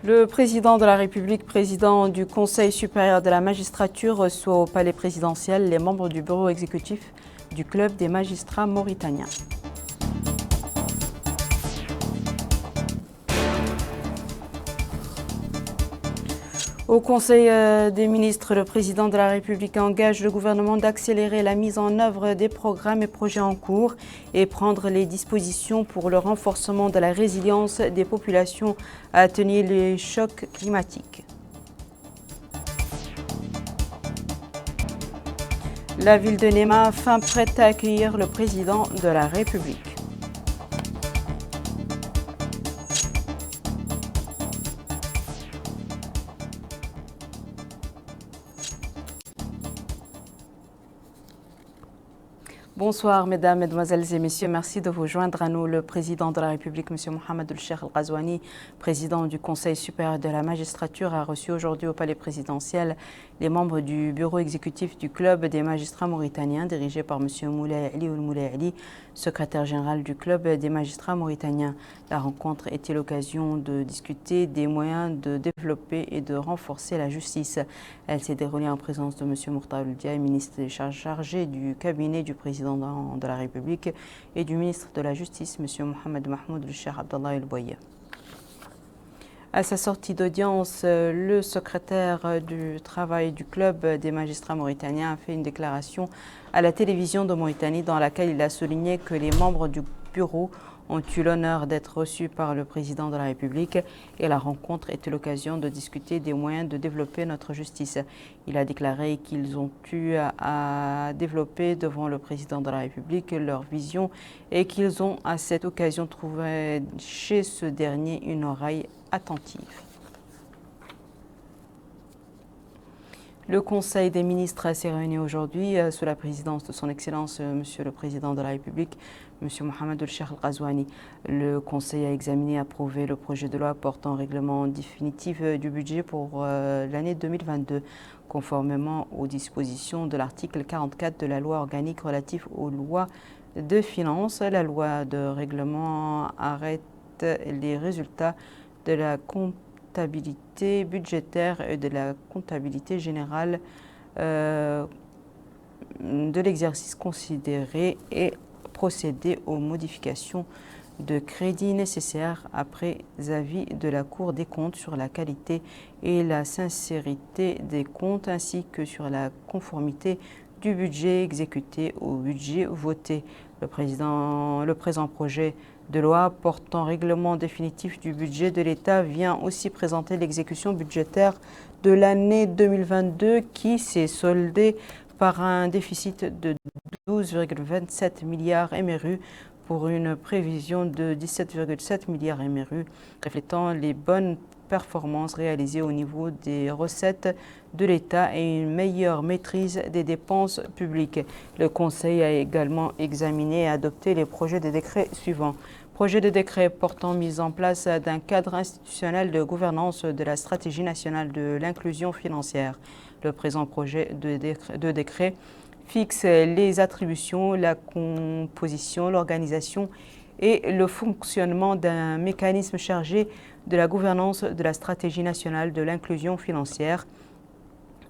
Le président de la République, président du Conseil supérieur de la magistrature, reçoit au palais présidentiel les membres du bureau exécutif du Club des magistrats mauritaniens. Au Conseil des ministres, le président de la République engage le gouvernement d'accélérer la mise en œuvre des programmes et projets en cours et prendre les dispositions pour le renforcement de la résilience des populations à atténuer les chocs climatiques. La ville de Néma, fin prête à accueillir le président de la République. Bonsoir mesdames, mesdemoiselles et messieurs, merci de vous joindre à nous. Le président de la République, M. Mohamed El-Cheikh El-Ghazouani, président du Conseil supérieur de la magistrature, a reçu aujourd'hui au palais présidentiel les membres du bureau exécutif du Club des magistrats mauritaniens, dirigé par M. Moulay Ali Moulay Ali, secrétaire général du Club des magistrats mauritaniens. La rencontre était l'occasion de discuter des moyens de développer et de renforcer la justice. Elle s'est déroulée en présence de M. Mourtada Ould-Diaye, ministre chargé du cabinet du président de la République, et du ministre de la Justice, M. Mohamed Mahmoud El-Cheikh Abdallah El-Bouaye. À sa sortie d'audience, le secrétaire du travail du Club des magistrats mauritaniens a fait une déclaration à la télévision de Mauritanie dans laquelle il a souligné que les membres du bureau ont eu l'honneur d'être reçus par le président de la République et la rencontre était l'occasion de discuter des moyens de développer notre justice. Il a déclaré qu'ils ont eu à développer devant le président de la République leur vision et qu'ils ont à cette occasion trouvé chez ce dernier une oreille attentive. Le Conseil des ministres s'est réuni aujourd'hui sous la présidence de son Excellence, Monsieur le Président de la République, Monsieur Mohamed El-Cheikh El-Ghazouani. Le Conseil a examiné et approuvé le projet de loi portant règlement définitif du budget pour l'année 2022, conformément aux dispositions de l'article 44 de la loi organique relative aux lois de finances. La loi de règlement arrête les résultats de la comptabilité budgétaire et de la comptabilité générale de l'exercice considéré et procéder aux modifications de crédits nécessaires après avis de la Cour des comptes sur la qualité et la sincérité des comptes ainsi que sur la conformité du budget exécuté au budget voté. Le présent projet de loi portant règlement définitif du budget de l'État vient aussi présenter l'exécution budgétaire de l'année 2022 qui s'est soldée par un déficit de 12,27 milliards MRU pour une prévision de 17,7 milliards MRU, reflétant les bonnes performances réalisées au niveau des recettes de l'État et une meilleure maîtrise des dépenses publiques. Le Conseil a également examiné et adopté les projets de décret suivants. Projet de décret portant mise en place d'un cadre institutionnel de gouvernance de la stratégie nationale de l'inclusion financière. Le présent projet de décret fixe les attributions, la composition, l'organisation et le fonctionnement d'un mécanisme chargé de la gouvernance de la stratégie nationale de l'inclusion financière,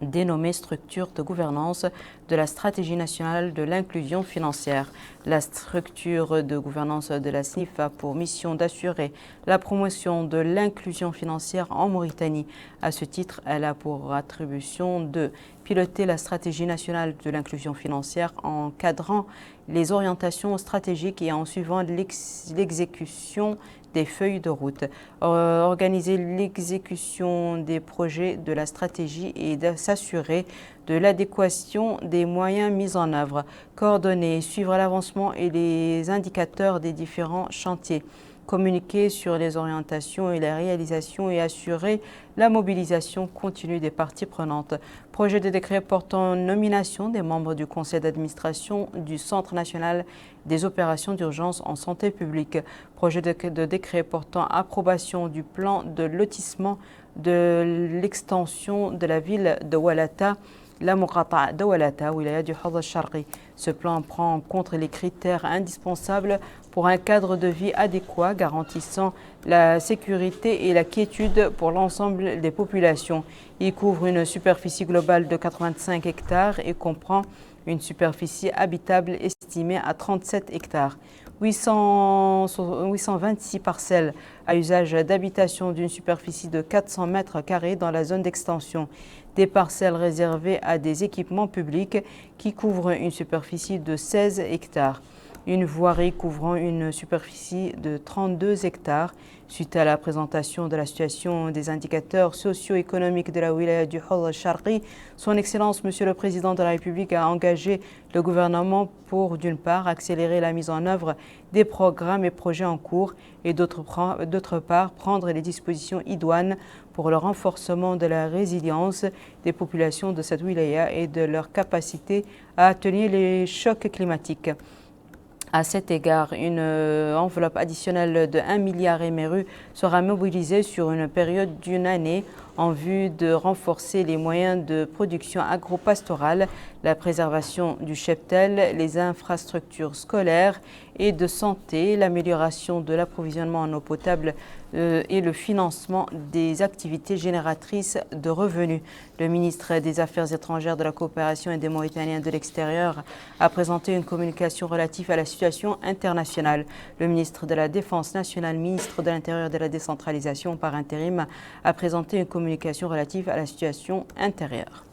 dénommée structure de gouvernance de la stratégie nationale de l'inclusion financière. La structure de gouvernance de la SNIF a pour mission d'assurer la promotion de l'inclusion financière en Mauritanie. À ce titre, elle a pour attribution de piloter la stratégie nationale de l'inclusion financière en cadrant les orientations stratégiques et en suivant l'exécution des feuilles de route, organiser l'exécution des projets de la stratégie et de s'assurer de l'adéquation des moyens mis en œuvre, coordonner, suivre l'avancement et les indicateurs des différents chantiers, communiquer sur les orientations et les réalisations et assurer la mobilisation continue des parties prenantes. Projet de décret portant nomination des membres du conseil d'administration du Centre national des opérations d'urgence en santé publique. Projet de décret portant approbation du plan de lotissement de l'extension de la ville de Walata, la Muqata'a de Walata, wilaya du Hawza al-Sharqi. Ce plan prend en compte les critères indispensables pour un cadre de vie adéquat garantissant la sécurité et la quiétude pour l'ensemble des populations. Il couvre une superficie globale de 85 hectares et comprend une superficie habitable estimée à 37 hectares. 826 parcelles à usage d'habitation d'une superficie de 400 mètres carrés dans la zone d'extension. Des parcelles réservées à des équipements publics qui couvrent une superficie de 16 hectares. Une voirie couvrant une superficie de 32 hectares. Suite à la présentation de la situation des indicateurs socio-économiques de la wilaya du Hol Sharqi, Son Excellence Monsieur le Président de la République a engagé le gouvernement pour, d'une part, accélérer la mise en œuvre des programmes et projets en cours et d'autre part, prendre les dispositions idoines pour le renforcement de la résilience des populations de cette wilaya et de leur capacité à tenir les chocs climatiques. À cet égard, une enveloppe additionnelle de 1 milliard MRU sera mobilisée sur une période d'une année en vue de renforcer les moyens de production agro-pastorale, la préservation du cheptel, les infrastructures scolaires et de santé, l'amélioration de l'approvisionnement en eau potable et le financement des activités génératrices de revenus. Le ministre des Affaires étrangères, de la coopération et des Mauritaniens de l'extérieur a présenté une communication relative à la situation internationale. Le ministre de la Défense nationale, ministre de l'Intérieur et de la décentralisation par intérim, a présenté une communication relative à la situation intérieure.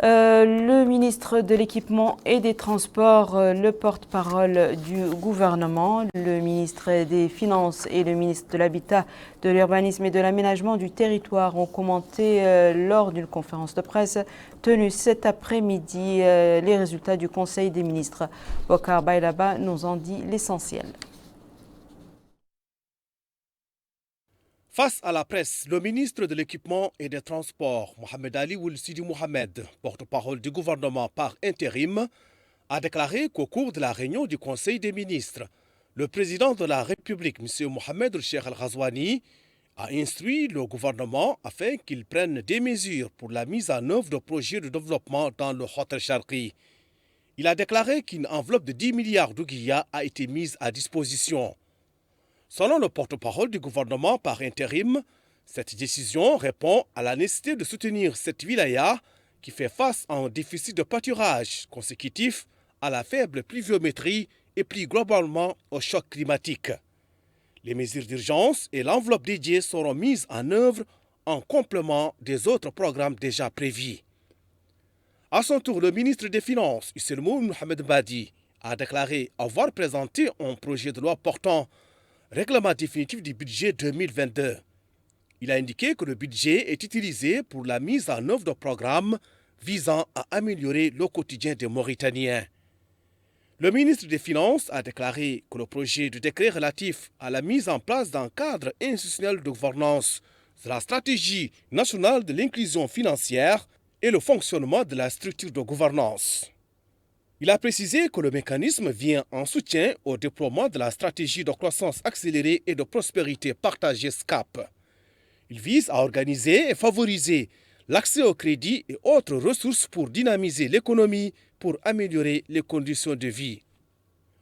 Le ministre de l'Équipement et des Transports, le porte-parole du gouvernement, le ministre des Finances et le ministre de l'Habitat, de l'Urbanisme et de l'Aménagement du Territoire ont commenté lors d'une conférence de presse tenue cet après-midi les résultats du Conseil des ministres. Bokar Bailaba nous en dit l'essentiel. Face à la presse, le ministre de l'Équipement et des Transports, Mohamed Ali Ould Sidi Mohamed, porte-parole du gouvernement par intérim, a déclaré qu'au cours de la réunion du Conseil des ministres, le président de la République, M. Mohamed Cheikh Al-Ghazouani, a instruit le gouvernement afin qu'il prenne des mesures pour la mise en œuvre de projets de développement dans le Hol Sharqi. Il a déclaré qu'une enveloppe de 10 milliards d'ouguiyas a été mise à disposition. Selon le porte-parole du gouvernement par intérim, cette décision répond à la nécessité de soutenir cette wilaya qui fait face à un déficit de pâturage consécutif à la faible pluviométrie et plus globalement au choc climatique. Les mesures d'urgence et l'enveloppe dédiée seront mises en œuvre en complément des autres programmes déjà prévus. À son tour, le ministre des Finances, Isselmoun Mohamed Badi, a déclaré avoir présenté un projet de loi portant règlement définitif du budget 2022. Il a indiqué que le budget est utilisé pour la mise en œuvre de programmes visant à améliorer le quotidien des Mauritaniens. Le ministre des Finances a déclaré que le projet de décret relatif à la mise en place d'un cadre institutionnel de gouvernance de la stratégie nationale de l'inclusion financière et le fonctionnement de la structure de gouvernance. Il a précisé que le mécanisme vient en soutien au déploiement de la stratégie de croissance accélérée et de prospérité partagée SCAP. Il vise à organiser et favoriser l'accès au crédit et autres ressources pour dynamiser l'économie, pour améliorer les conditions de vie.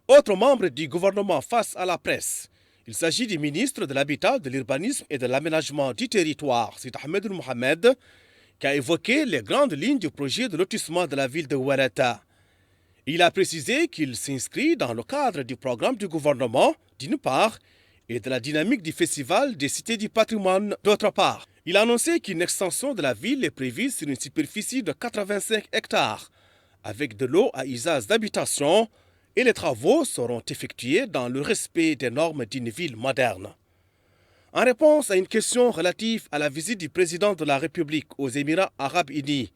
Autre membre du gouvernement face à la presse, il s'agit du ministre de l'Habitat, de l'Urbanisme et de l'Aménagement du Territoire, Sid Ahmed Mohamed, qui a évoqué les grandes lignes du projet de lotissement de la ville de Ouarata. Il a précisé qu'il s'inscrit dans le cadre du programme du gouvernement, d'une part, et de la dynamique du Festival des cités du patrimoine, d'autre part. Il a annoncé qu'une extension de la ville est prévue sur une superficie de 85 hectares, avec de l'eau à usage d'habitation, et les travaux seront effectués dans le respect des normes d'une ville moderne. En réponse à une question relative à la visite du président de la République aux Émirats arabes unis,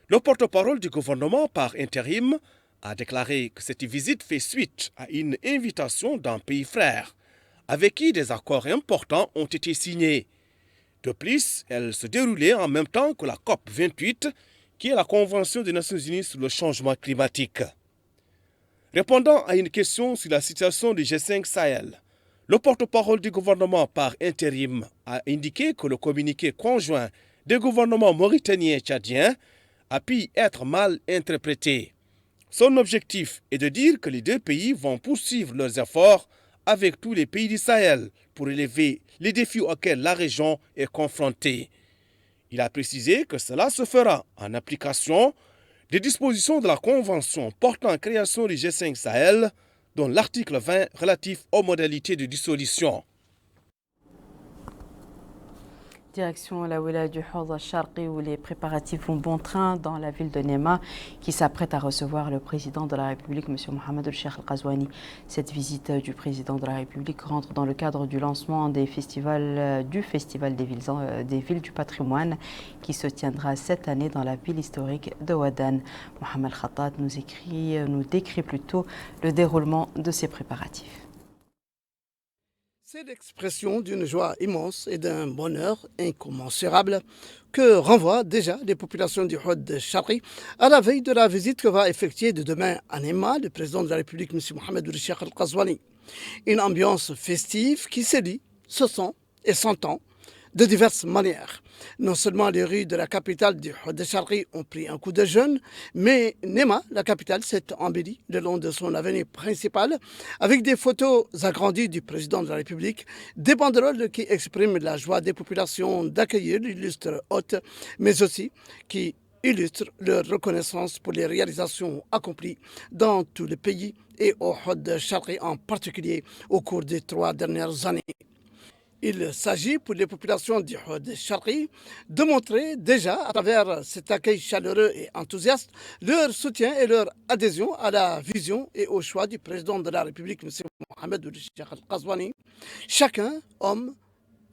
le porte-parole du gouvernement par intérim a déclaré que cette visite fait suite à une invitation d'un pays frère, avec qui des accords importants ont été signés. De plus, elle se déroulait en même temps que la COP28, qui est la Convention des Nations Unies sur le changement climatique. Répondant à une question sur la situation du G5 Sahel, le porte-parole du gouvernement par intérim a indiqué que le communiqué conjoint des gouvernements mauritaniens et tchadiens a pu être mal interprété. Son objectif est de dire que les deux pays vont poursuivre leurs efforts avec tous les pays du Sahel pour relever les défis auxquels la région est confrontée. Il a précisé que cela se fera en application des dispositions de la Convention portant création du G5 Sahel, dont l'article 20 relatif aux modalités de dissolution. Direction la wilaya du Hawza Sharqi où les préparatifs vont bon train dans la ville de Nema qui s'apprête à recevoir le président de la République, M. Mohamed El-Cheikh Al-Qazouani. Cette visite du président de la République rentre dans le cadre du lancement du Festival des villes du patrimoine qui se tiendra cette année dans la ville historique de Ouadane. Mohamed Khattat nous décrit plutôt le déroulement de ces préparatifs. C'est l'expression d'une joie immense et d'un bonheur incommensurable que renvoient déjà les populations du Hawza Sharqi à la veille de la visite que va effectuer de demain à Nema le président de la République, M. Mohamed El-Cheikh Al-Qazouani. Une ambiance festive qui se dit, se sent et s'entend de diverses manières. Non seulement les rues de la capitale du Hawza Sharqi ont pris un coup de jeûne, mais Nema, la capitale, s'est embellie le long de son avenue principale avec des photos agrandies du président de la République, des banderoles qui expriment la joie des populations d'accueillir l'illustre hôte, mais aussi qui illustrent leur reconnaissance pour les réalisations accomplies dans tout le pays et au Hawza Sharqi en particulier au cours des 3 dernières années. Il s'agit pour les populations du Hawza Sharqi de montrer déjà à travers cet accueil chaleureux et enthousiaste leur soutien et leur adhésion à la vision et au choix du président de la République, M. Mohamed El-Cheikh Al-Qazouani. Chacun, homme,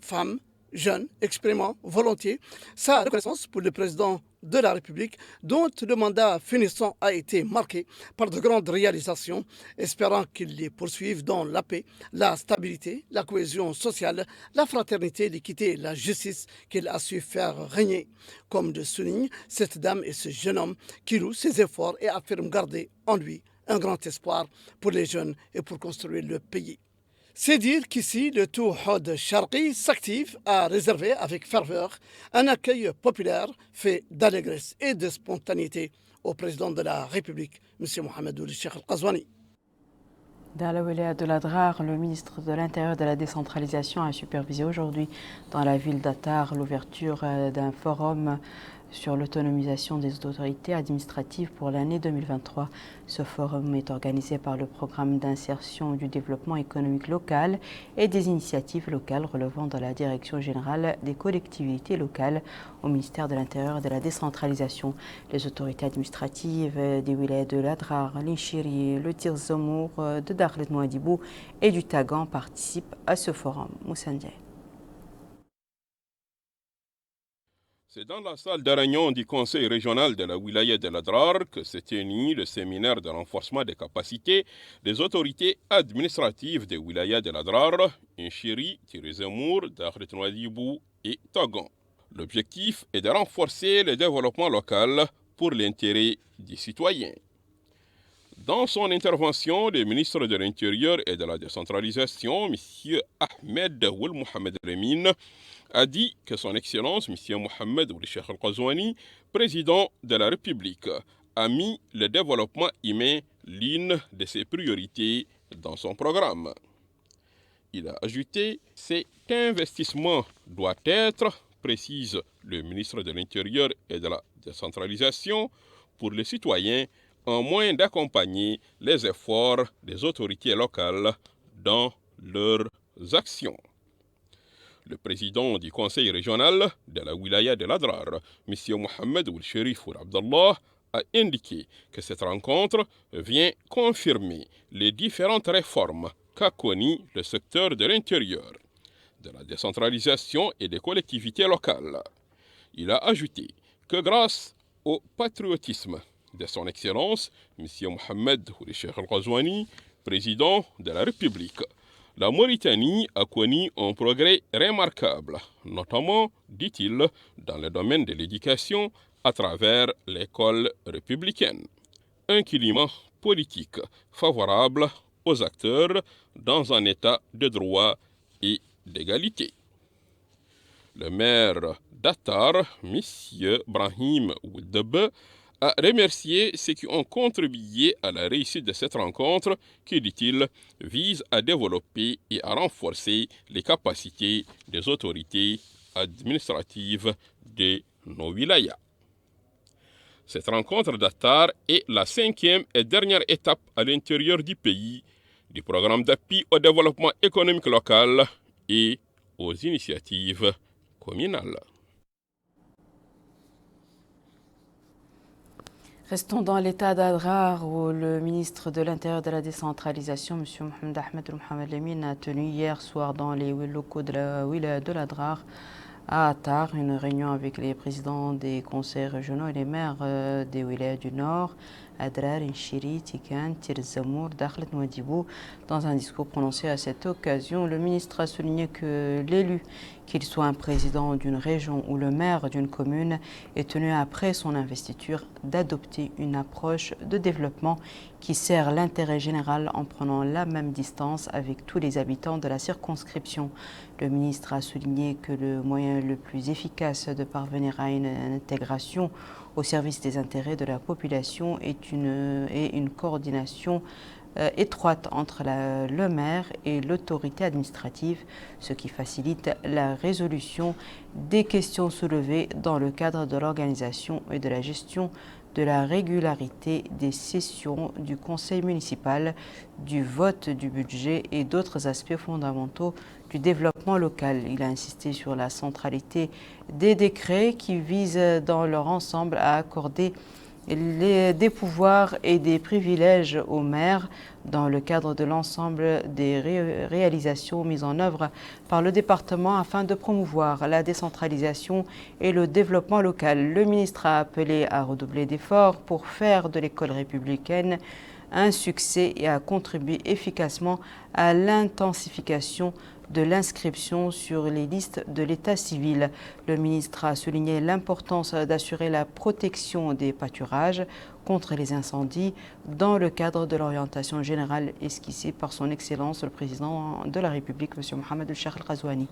femme, jeune, exprimant volontiers sa reconnaissance pour le président de la République dont le mandat finissant a été marqué par de grandes réalisations, espérant qu'il les poursuive dans la paix, la stabilité, la cohésion sociale, la fraternité, l'équité et la justice qu'il a su faire régner. Comme le souligne cette dame et ce jeune homme qui loue ses efforts et affirme garder en lui un grand espoir pour les jeunes et pour construire le pays. C'est dire qu'ici, le tout Hawza Sharqi s'active à réserver avec ferveur un accueil populaire fait d'allégresse et de spontanéité au président de la République, M. Mohamed El-Cheikh Al-Qazouani. Dans la wilaya de l'Adrar, le ministre de l'Intérieur et de la décentralisation a supervisé aujourd'hui dans la ville d'Attar l'ouverture d'un forum sur l'autonomisation des autorités administratives pour l'année 2023. Ce forum est organisé par le programme d'insertion du développement économique local et des initiatives locales relevant de la Direction générale des collectivités locales au ministère de l'Intérieur et de la décentralisation. Les autorités administratives des wilayas de l'Adrar, l'Inchiri, le Tirzomour, de Dakhlet Nouadhibou et du Tagan participent à ce forum. Moussa Ndiaye. C'est dans la salle de réunion du conseil régional de la wilaya de l'Adrar que s'est tenu le séminaire de renforcement des capacités des autorités administratives des wilayas de l'Adrar, Inchiri, Tirezemour, Dakhlet Nouadhibou et Tagan. L'objectif est de renforcer le développement local pour l'intérêt des citoyens. Dans son intervention, le ministre de l'Intérieur et de la décentralisation, M. Ahmed Ould Mohamed Lamine, a dit que son Excellence, M. Mohamed El-Cheikh Al-Qazouani, président de la République, a mis le développement humain l'une de ses priorités dans son programme. Il a ajouté « Cet investissement doit être, précise le ministre de l'Intérieur et de la décentralisation, pour les citoyens, un moyen d'accompagner les efforts des autorités locales dans leurs actions. » Le président du conseil régional de la wilaya de l'Adrar, M. Mohamed Ould Cherif Ould Abdallah, a indiqué que cette rencontre vient confirmer les différentes réformes qu'a connues le secteur de l'intérieur, de la décentralisation et des collectivités locales. Il a ajouté que grâce au patriotisme de son Excellence, M. Mohamed El-Cheikh Al-Qazouani, président de la République, la Mauritanie a connu un progrès remarquable, notamment, dit-il, dans le domaine de l'éducation à travers l'école républicaine. Un climat politique favorable aux acteurs dans un état de droit et d'égalité. Le maire d'Attar, M. Brahim Ouddeb, a remercié ceux qui ont contribué à la réussite de cette rencontre qui, dit-il, vise à développer et à renforcer les capacités des autorités administratives de nos wilayas. Cette rencontre d'Attar est la 5e et dernière étape à l'intérieur du pays du programme d'appui au développement économique local et aux initiatives communales. Restons dans l'état d'Adrar où le ministre de l'Intérieur et de la décentralisation, M. Mohamed Ahmed Mohamed Lamine, a tenu hier soir dans les locaux de la wilaya de l'Adrar à Attar une réunion avec les présidents des conseils régionaux et les maires des wilayas du Nord, Adrar, Inchiri, Tikan, Tirzamour, Dakhlet, Nouadhibou. Dans un discours prononcé à cette occasion, le ministre a souligné que l'élu, qu'il soit un président d'une région ou le maire d'une commune, est tenu après son investiture d'adopter une approche de développement qui sert l'intérêt général en prenant la même distance avec tous les habitants de la circonscription. Le ministre a souligné que le moyen le plus efficace de parvenir à une intégration au service des intérêts de la population est une coordination étroite entre le maire et l'autorité administrative, ce qui facilite la résolution des questions soulevées dans le cadre de l'organisation et de la gestion de la régularité des sessions du conseil municipal, du vote du budget et d'autres aspects fondamentaux du développement local. Il a insisté sur la centralité des décrets qui visent dans leur ensemble à accorder des pouvoirs et des privilèges aux maires dans le cadre de l'ensemble des réalisations mises en œuvre par le département afin de promouvoir la décentralisation et le développement local. Le ministre a appelé à redoubler d'efforts pour faire de l'école républicaine un succès et à contribuer efficacement à l'intensification de l'inscription sur les listes de l'état civil. Le ministre a souligné l'importance d'assurer la protection des pâturages contre les incendies dans le cadre de l'orientation générale esquissée par son Excellence le Président de la République, M. Mohamed El-Cheikh Al-Ghazouani.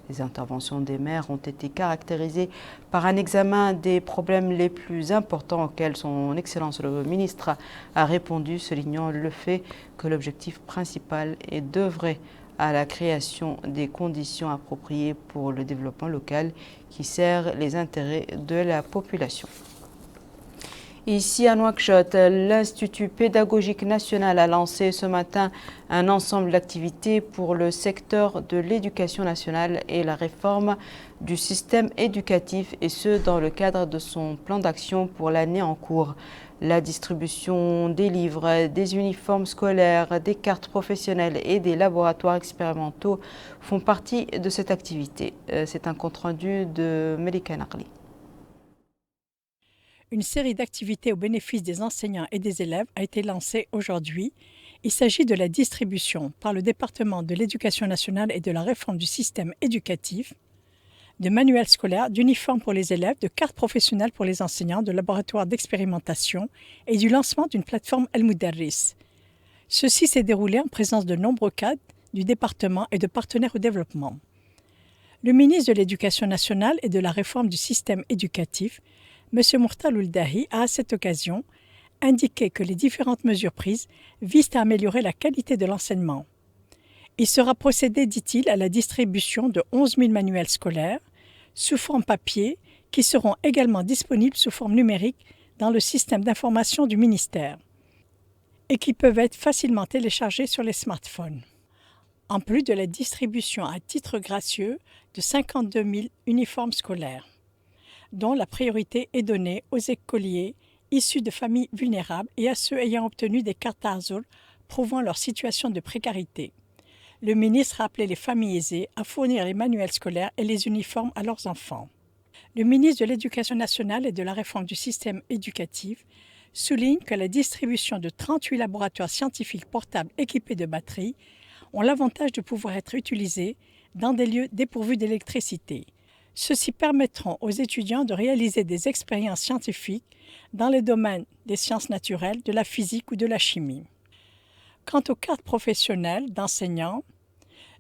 Les interventions des maires ont été caractérisées par un examen des problèmes les plus importants auxquels son Excellence le ministre a répondu, soulignant le fait que l'objectif principal est d'œuvrer à la création des conditions appropriées pour le développement local qui sert les intérêts de la population. Ici à Nouakchott, l'Institut pédagogique national a lancé ce matin un ensemble d'activités pour le secteur de l'éducation nationale et la réforme du système éducatif, et ce dans le cadre de son plan d'action pour l'année en cours. La distribution des livres, des uniformes scolaires, des cartes professionnelles et des laboratoires expérimentaux font partie de cette activité. C'est un compte-rendu de Melika Naqli. Une série d'activités au bénéfice des enseignants et des élèves a été lancée aujourd'hui. Il s'agit de la distribution par le département de l'Éducation nationale et de la réforme du système éducatif de manuels scolaires, d'uniformes pour les élèves, de cartes professionnelles pour les enseignants, de laboratoires d'expérimentation et du lancement d'une plateforme El Mudarris. Ceci s'est déroulé en présence de nombreux cadres du département et de partenaires au développement. Le ministre de l'Éducation nationale et de la réforme du système éducatif, M. Mourtal Ouldahi, a à cette occasion indiqué que les différentes mesures prises visent à améliorer la qualité de l'enseignement. Il sera procédé, dit-il, à la distribution de 11 000 manuels scolaires sous forme papier qui seront également disponibles sous forme numérique dans le système d'information du ministère et qui peuvent être facilement téléchargés sur les smartphones. En plus de la distribution à titre gracieux de 52 000 uniformes scolaires, dont la priorité est donnée aux écoliers issus de familles vulnérables et à ceux ayant obtenu des cartes Arzoul prouvant leur situation de précarité. Le ministre a appelé les familles aisées à fournir les manuels scolaires et les uniformes à leurs enfants. Le ministre de l'Éducation nationale et de la réforme du système éducatif souligne que la distribution de 38 laboratoires scientifiques portables équipés de batteries ont l'avantage de pouvoir être utilisés dans des lieux dépourvus d'électricité. Ceux-ci permettront aux étudiants de réaliser des expériences scientifiques dans les domaines des sciences naturelles, de la physique ou de la chimie. Quant aux cartes professionnelles d'enseignants,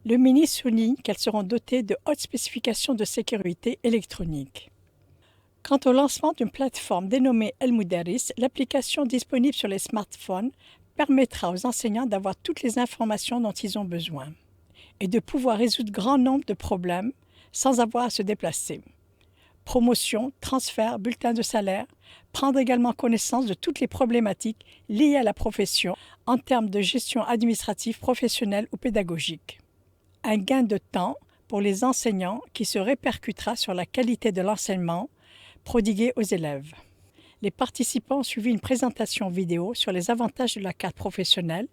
le ministre souligne qu'elles seront dotées de hautes spécifications de sécurité électronique. Quant au lancement d'une plateforme dénommée El Mudaris, l'application disponible sur les smartphones permettra aux enseignants d'avoir toutes les informations dont ils ont besoin et de pouvoir résoudre grand nombre de problèmes sans avoir à se déplacer. Promotion, transfert, bulletin de salaire, prendre également connaissance de toutes les problématiques liées à la profession en termes de gestion administrative, professionnelle ou pédagogique. Un gain de temps pour les enseignants qui se répercutera sur la qualité de l'enseignement prodigué aux élèves. Les participants ont suivi une présentation vidéo sur les avantages de la carte professionnelle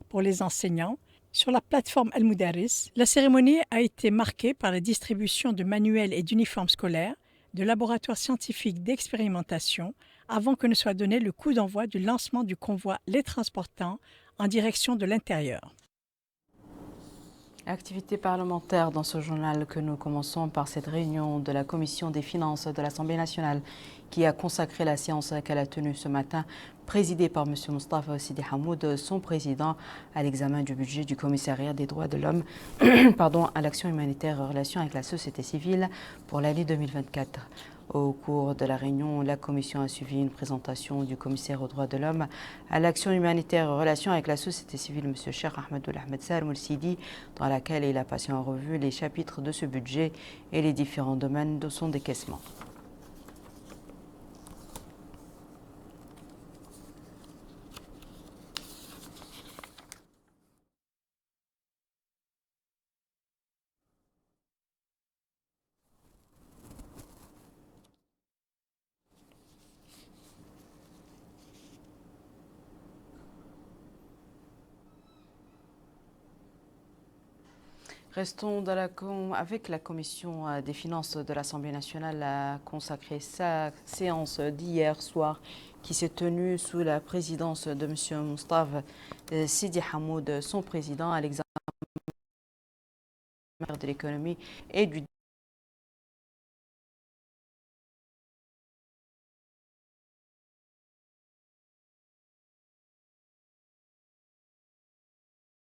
pour les enseignants sur la plateforme El Mudaris. La cérémonie a été marquée par la distribution de manuels et d'uniformes scolaires, de laboratoires scientifiques d'expérimentation, avant que ne soit donné le coup d'envoi du lancement du convoi Les Transportants en direction de l'intérieur. Activité parlementaire dans ce journal que nous commençons par cette réunion de la Commission des finances de l'Assemblée nationale qui a consacré la séance qu'elle a tenue ce matin, présidée par M. Moustapha Sidi Hamoud, son président, à l'examen du budget du commissariat des droits de l'homme à l'action humanitaire en relation avec la société civile pour l'année 2024. Au cours de la réunion, la Commission a suivi une présentation du commissaire aux droits de l'homme à l'action humanitaire en relation avec la société civile, M. Cheikh Ahmedoul Ahmed Salmoul Sidi, dans laquelle il a passé en revue les chapitres de ce budget et les différents domaines de son décaissement. Restons avec la Commission des finances de l'Assemblée nationale a consacré sa séance d'hier soir qui s'est tenue sous la présidence de M. Moustapha Sidi Hamoud, son président, à l'examen de l'économie et du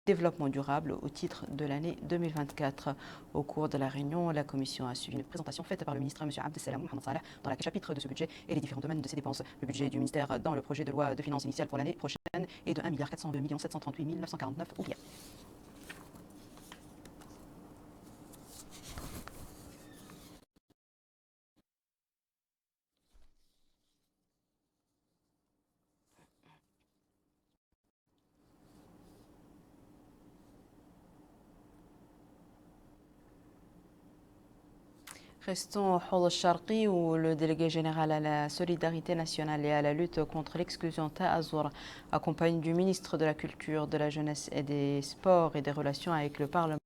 développement durable au titre de l'année 2024. Au cours de la réunion, la Commission a suivi une présentation faite par le ministre M. Abdeslam Mohamed Salah dans la chapitre de ce budget et les différents domaines de ses dépenses. Le budget du ministère dans le projet de loi de finances initiale pour l'année prochaine est de 1 402 738 949 oubliés. Restons au Hol Sharqi où le délégué général à la solidarité nationale et à la lutte contre l'exclusion Ta'azour, accompagné du ministre de la Culture, de la Jeunesse et des Sports et des Relations avec le Parlement,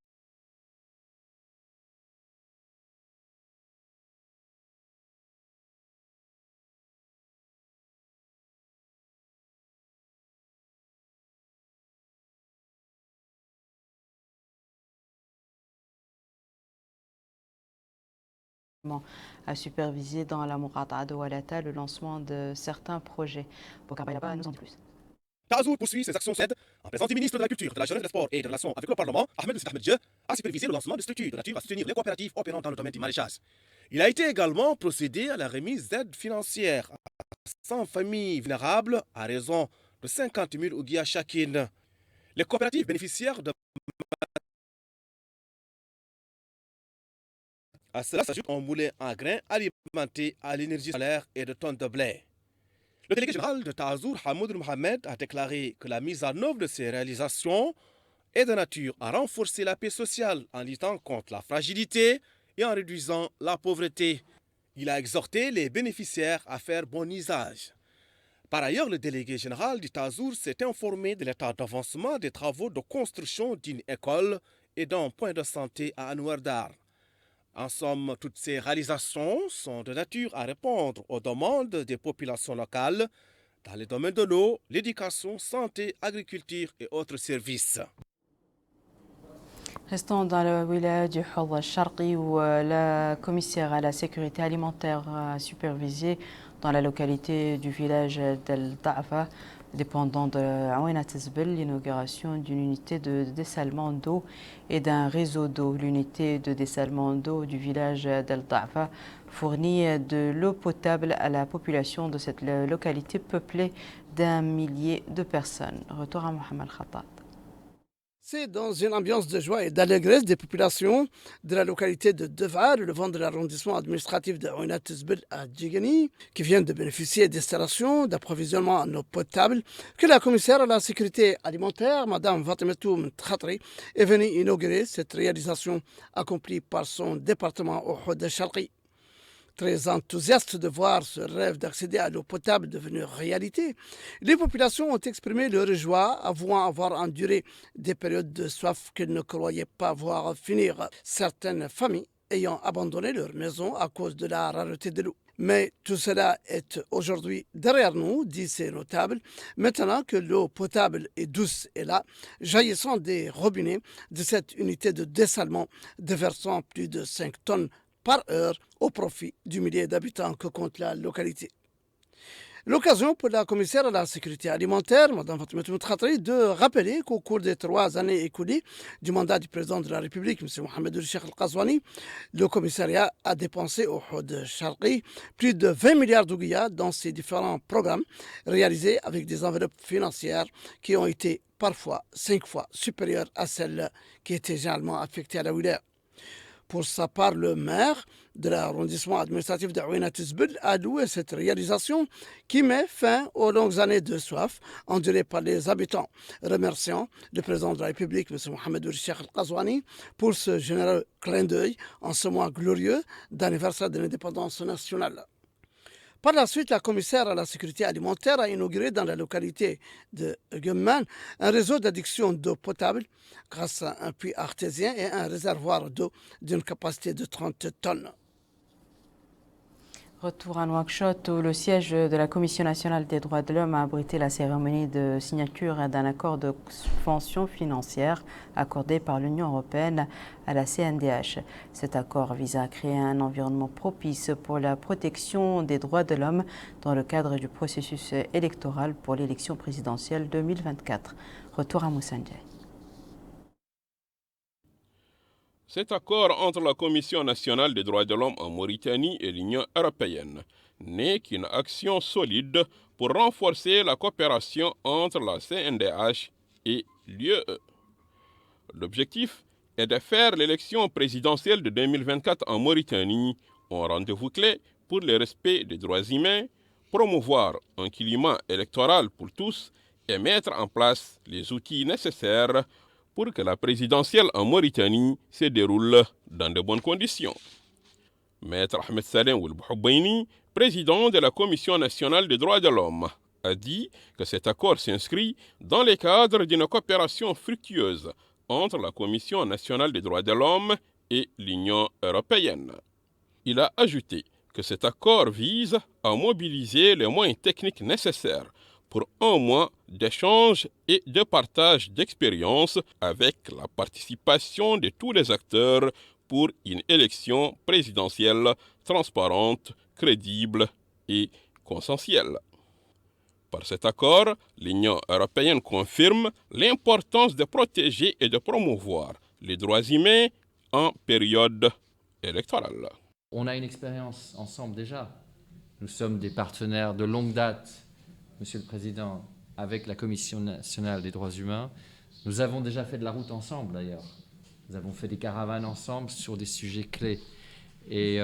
a supervisé dans la Mourata'a de Walata le lancement de certains projets. Bokar Baylaba nous en dit plus. Ta'azour poursuit ses actions d'aide en présence du ministre de la Culture, de la Jeunesse, des Sports et des Relations avec le Parlement, Ahmed Ahmed a supervisé le lancement de structures de nature à soutenir les coopératives opérant dans le domaine du maraîchage. Il a été également procédé à la remise d'aides financières à 100 familles vulnérables à raison de 50 000 ouguias chacune. Les coopératives bénéficiaires de à cela s'ajoute un moulin à grains alimenté à l'énergie solaire et de tonnes de blé. Le délégué général de Ta'azour, Hamoud Mohamed, a déclaré que la mise en œuvre de ces réalisations est de nature à renforcer la paix sociale en luttant contre la fragilité et en réduisant la pauvreté. Il a exhorté les bénéficiaires à faire bon usage. Par ailleurs, le délégué général du Ta'azour s'est informé de l'état d'avancement des travaux de construction d'une école et d'un point de santé à Anouardar. En somme, toutes ces réalisations sont de nature à répondre aux demandes des populations locales dans les domaines de l'eau, l'éducation, santé, agriculture et autres services. Restons dans le wilaya du Hol Sharqi où la commissaire à la sécurité alimentaire a supervisé dans la localité du village d'El Ta'afa dépendant de Aouena Tezbel, l'inauguration d'une unité de dessalement d'eau et d'un réseau d'eau. L'unité de dessalement d'eau du village d'Al Da'fa fournit de l'eau potable à la population de cette localité peuplée d'1 millier de personnes. Retour à Mohamed Khattab. C'est dans une ambiance de joie et d'allégresse des populations de la localité de Devar, le vent de l'arrondissement administratif de Aouena Tezbel à Djigani, qui viennent de bénéficier d'installations d'approvisionnement en eau potable, que la commissaire à la sécurité alimentaire, Mme Fatimatou Mtkhatri, est venue inaugurer cette réalisation accomplie par son département au Houdd Sharqi. Très enthousiastes de voir ce rêve d'accéder à l'eau potable devenu réalité, les populations ont exprimé leur joie, avouant avoir enduré des périodes de soif qu'elles ne croyaient pas voir finir. Certaines familles ayant abandonné leur maison à cause de la rareté de l'eau. Mais tout cela est aujourd'hui derrière nous, disent ces notables, maintenant que l'eau potable est douce et là, jaillissant des robinets de cette unité de dessalement, déversant plus de 5 tonnes par heure au profit du millier d'habitants que compte la localité. L'occasion pour la commissaire à la sécurité alimentaire, Mme Fatimatou Mtkhatri, de rappeler qu'au cours des 3 années écoulées du mandat du président de la République, M. Mohamed Cheikh Al-Qazouani, le commissariat a dépensé au Houdd Sharqi plus de 20 milliards d'ouguiyas dans ses différents programmes réalisés avec des enveloppes financières qui ont été parfois 5 fois supérieures à celles qui étaient généralement affectées à la wilaya. Pour sa part, le maire de l'arrondissement administratif d'Aouena Tezbel a loué cette réalisation qui met fin aux longues années de soif endurées par les habitants, remerciant le président de la République, M. Mohamed Cheikh Al-Qazouani, pour ce généreux clin d'œil en ce mois glorieux d'anniversaire de l'indépendance nationale. Par la suite, la commissaire à la sécurité alimentaire a inauguré dans la localité de Gemman un réseau d'adduction d'eau potable grâce à un puits artésien et un réservoir d'eau d'une capacité de 30 tonnes. Retour à Nouakchott où le siège de la Commission nationale des droits de l'homme a abrité la cérémonie de signature d'un accord de subvention financière accordé par l'Union européenne à la CNDH. Cet accord vise à créer un environnement propice pour la protection des droits de l'homme dans le cadre du processus électoral pour l'élection présidentielle 2024. Retour à Moussa Ndiaye. Cet accord entre la Commission nationale des droits de l'homme en Mauritanie et l'Union européenne n'est qu'une action solide pour renforcer la coopération entre la CNDH et l'UE. L'objectif est de faire l'élection présidentielle de 2024 en Mauritanie un rendez-vous clé pour le respect des droits humains, promouvoir un climat électoral pour tous et mettre en place les outils nécessaires pour que la présidentielle en Mauritanie se déroule dans de bonnes conditions. Maître Ahmed Salem Oulbouhoubaini, président de la Commission nationale des droits de l'homme, a dit que cet accord s'inscrit dans le cadre d'une coopération fructueuse entre la Commission nationale des droits de l'homme et l'Union européenne. Il a ajouté que cet accord vise à mobiliser les moyens techniques nécessaires pour un mois d'échange et de partage d'expériences avec la participation de tous les acteurs pour une élection présidentielle transparente, crédible et consensuelle. Par cet accord, l'Union européenne confirme l'importance de protéger et de promouvoir les droits humains en période électorale. On a une expérience ensemble déjà. Nous sommes des partenaires de longue date, Monsieur le Président, avec la Commission nationale des droits humains. Nous avons déjà fait de la route ensemble d'ailleurs. Nous avons fait des caravanes ensemble sur des sujets clés. Et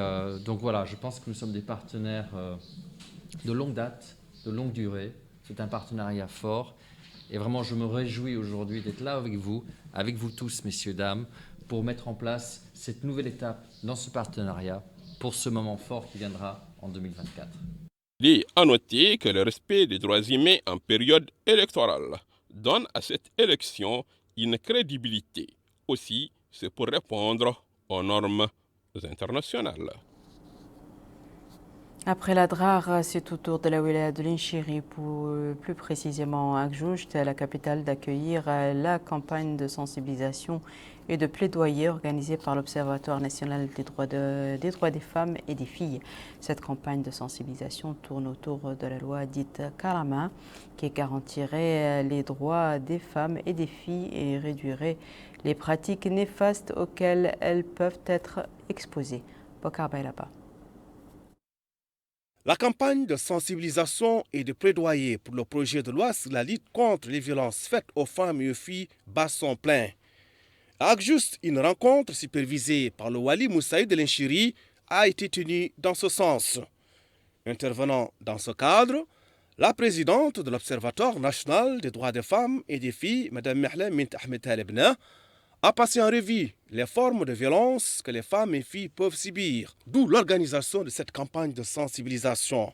donc voilà, je pense que nous sommes des partenaires de longue date, de longue durée. C'est un partenariat fort. Et vraiment, je me réjouis aujourd'hui d'être là avec vous tous, messieurs, dames, pour mettre en place cette nouvelle étape dans ce partenariat pour ce moment fort qui viendra en 2024. Il est à noter que le respect des droits humains en période électorale donne à cette élection une crédibilité. Aussi, c'est pour répondre aux normes internationales. Après la DRAR, c'est au tour de la wilaya de l'Inchiri, plus précisément à Gjoujt, la capitale, d'accueillir la campagne de sensibilisation et de plaidoyer organisée par l'Observatoire national des droits des femmes et des filles. Cette campagne de sensibilisation tourne autour de la loi dite Karama qui garantirait les droits des femmes et des filles et réduirait les pratiques néfastes auxquelles elles peuvent être exposées. Bokar Bailaba. La campagne de sensibilisation et de plaidoyer pour le projet de loi sur la lutte contre les violences faites aux femmes et aux filles bat son plein. À Juste, une rencontre supervisée par le Wali Moussaïd El Nchiri a été tenue dans ce sens. Intervenant dans ce cadre, la présidente de l'Observatoire national des droits des femmes et des filles, Mme Mehla Mint Ahmed Talebna, a passé en revue les formes de violence que les femmes et filles peuvent subir, d'où l'organisation de cette campagne de sensibilisation.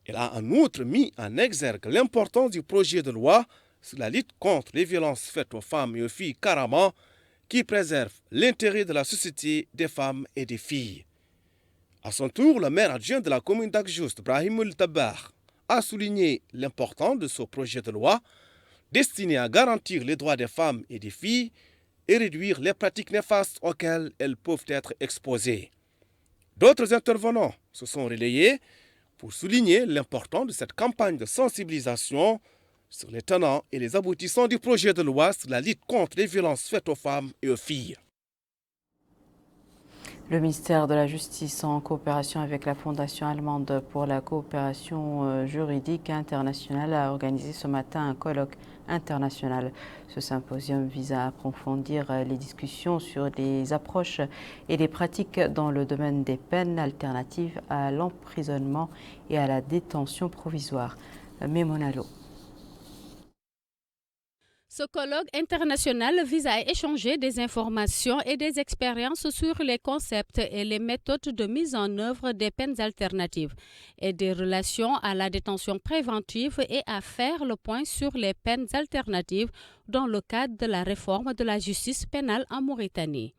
Elle a en outre mis en exergue l'importance du projet de loi sur la lutte contre les violences faites aux femmes et aux filles Karama, qui préserve l'intérêt de la société des femmes et des filles. À son tour, le maire adjoint de la commune d'Akjoust, Brahim El-Tabbar, a souligné l'importance de ce projet de loi destiné à garantir les droits des femmes et des filles et réduire les pratiques néfastes auxquelles elles peuvent être exposées. D'autres intervenants se sont relayés pour souligner l'importance de cette campagne de sensibilisation sur les tenants et les aboutissants du projet de loi sur la lutte contre les violences faites aux femmes et aux filles. Le ministère de la Justice, en coopération avec la Fondation allemande pour la coopération juridique internationale, a organisé ce matin un colloque international. Ce symposium vise à approfondir les discussions sur les approches et les pratiques dans le domaine des peines alternatives à l'emprisonnement et à la détention provisoire. Mémonalo. Ce colloque international vise à échanger des informations et des expériences sur les concepts et les méthodes de mise en œuvre des peines alternatives et des relations à la détention préventive et à faire le point sur les peines alternatives dans le cadre de la réforme de la justice pénale en Mauritanie.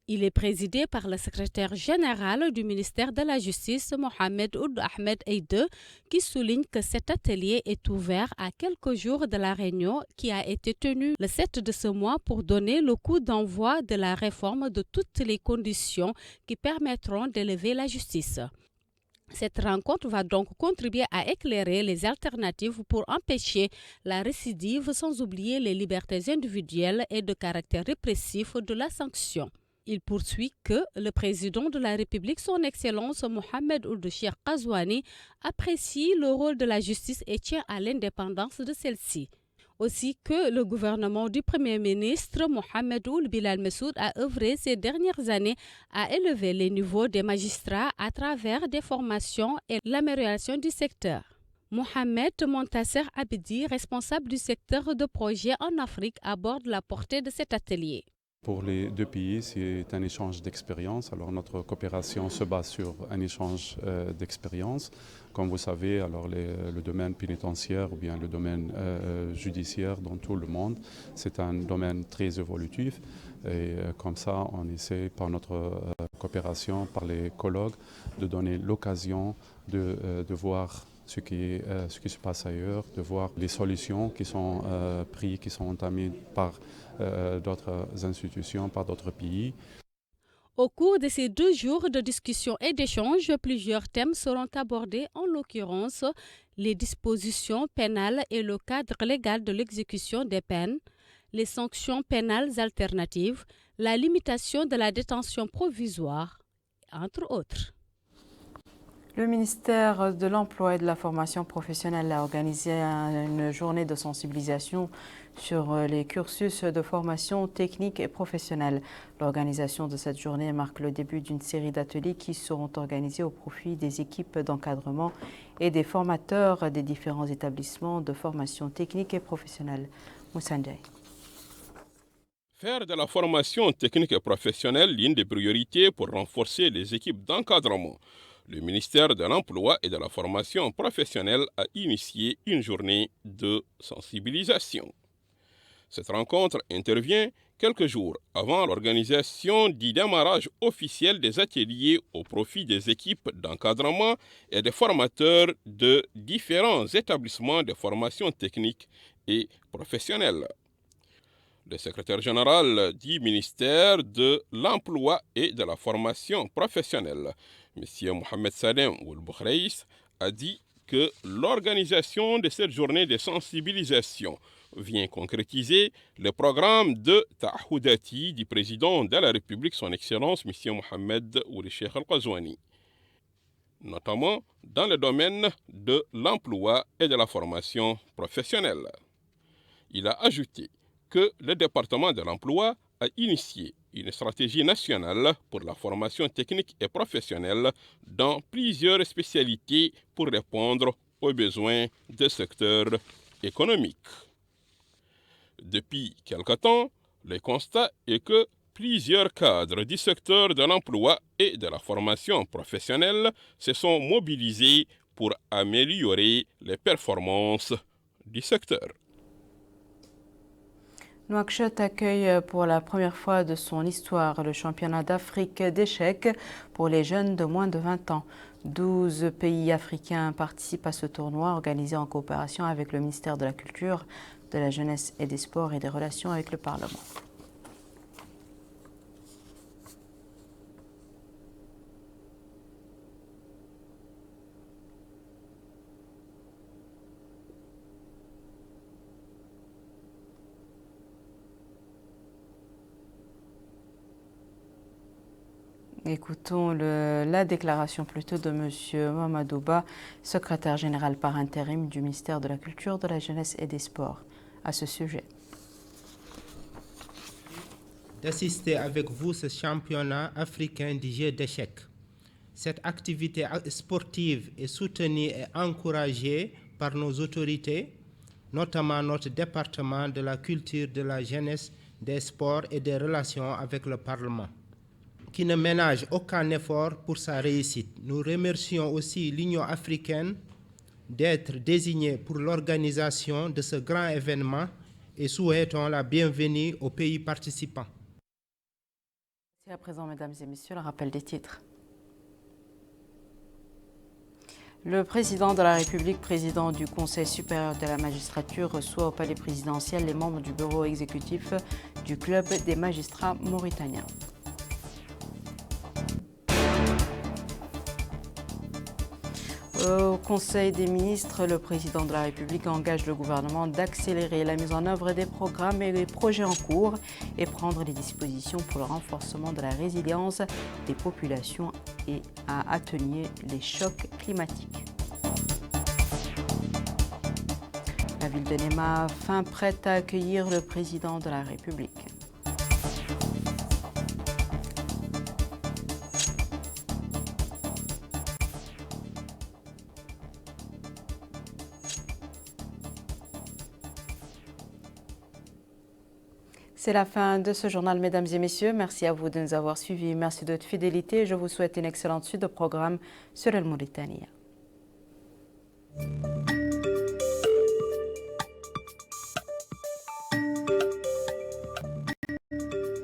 Il est présidé par le secrétaire général du ministère de la Justice, Mohamed Ould Ahmed Eide, qui souligne que cet atelier est ouvert à quelques jours de la réunion qui a été tenue le 7 de ce mois pour donner le coup d'envoi de la réforme de toutes les conditions qui permettront d'élever la justice. Cette rencontre va donc contribuer à éclairer les alternatives pour empêcher la récidive sans oublier les libertés individuelles et de caractère répressif de la sanction. Il poursuit que le président de la République, son Excellence Mohamed Ould Cheikh Ghazouani, apprécie le rôle de la justice et tient à l'indépendance de celle-ci. Aussi que le gouvernement du Premier ministre Mohamed Ould Bilal Messoud a œuvré ces dernières années à élever les niveaux des magistrats à travers des formations et l'amélioration du secteur. Mohamed Montasser Abidi, responsable du secteur de projet en Afrique, aborde la portée de cet atelier. Pour les deux pays, c'est un échange d'expériences. Alors notre coopération se base sur un échange d'expériences. Comme vous savez, alors le domaine pénitentiaire ou bien le domaine judiciaire dans tout le monde, c'est un domaine très évolutif. Et comme ça, on essaie par notre coopération, par les colloques, de donner l'occasion de voir ce qui se passe ailleurs, de voir les solutions qui sont prises, qui sont entamées par d'autres institutions, par d'autres pays. Au cours de ces 2 jours de discussion et d'échange, plusieurs thèmes seront abordés, en l'occurrence les dispositions pénales et le cadre légal de l'exécution des peines, les sanctions pénales alternatives, la limitation de la détention provisoire, entre autres. Le ministère de l'Emploi et de la Formation professionnelle a organisé une journée de sensibilisation sur les cursus de formation technique et professionnelle. L'organisation de cette journée marque le début d'une série d'ateliers qui seront organisés au profit des équipes d'encadrement et des formateurs des différents établissements de formation technique et professionnelle. Moussa Ndiaye. Faire de la formation technique et professionnelle l'une des priorités pour renforcer les équipes d'encadrement. Le ministère de l'Emploi et de la Formation professionnelle a initié une journée de sensibilisation. Cette rencontre intervient quelques jours avant l'organisation du démarrage officiel des ateliers au profit des équipes d'encadrement et des formateurs de différents établissements de formation technique et professionnelle. Le secrétaire général du ministère de l'Emploi et de la formation professionnelle, M. Mohamed Salem Ould-Boukreis, a dit que l'organisation de cette journée de sensibilisation vient concrétiser le programme de Ta'houdati du président de la République, son Excellence, M. Mohamed Ould Cheikh Al-Qazouani, notamment dans le domaine de l'emploi et de la formation professionnelle. Il a ajouté que le département de l'emploi a initié une stratégie nationale pour la formation technique et professionnelle dans plusieurs spécialités pour répondre aux besoins des secteurs économiques. Depuis quelque temps, le constat est que plusieurs cadres du secteur de l'emploi et de la formation professionnelle se sont mobilisés pour améliorer les performances du secteur. Nouakchott accueille pour la première fois de son histoire le championnat d'Afrique d'échecs pour les jeunes de moins de 20 ans. 12 pays africains participent à ce tournoi organisé en coopération avec le ministère de la Culture, de la Jeunesse et des Sports et des Relations avec le Parlement. Écoutons la déclaration plutôt de M. Mamadou Ba, secrétaire général par intérim du ministère de la Culture, de la Jeunesse et des Sports, à ce sujet. D'assister avec vous ce championnat africain du jeu d'échecs. Cette activité sportive est soutenue et encouragée par nos autorités, notamment notre département de la culture, de la jeunesse, des sports et des relations avec le Parlement, qui ne ménage aucun effort pour sa réussite. Nous remercions aussi l'Union africaine d'être désignée pour l'organisation de ce grand événement et souhaitons la bienvenue aux pays participants. C'est à présent, mesdames et messieurs, le rappel des titres. Le président de la République, président du Conseil supérieur de la magistrature, reçoit au palais présidentiel les membres du bureau exécutif du Club des magistrats mauritaniens. Au Conseil des ministres, le président de la République engage le gouvernement d'accélérer la mise en œuvre des programmes et des projets en cours et prendre les dispositions pour le renforcement de la résilience des populations et à atténuer les chocs climatiques. La ville de Néma, fin prête à accueillir le président de la République. C'est la fin de ce journal, mesdames et messieurs. Merci à vous de nous avoir suivis. Merci de votre fidélité. Je vous souhaite une excellente suite de programme sur El Mauritania.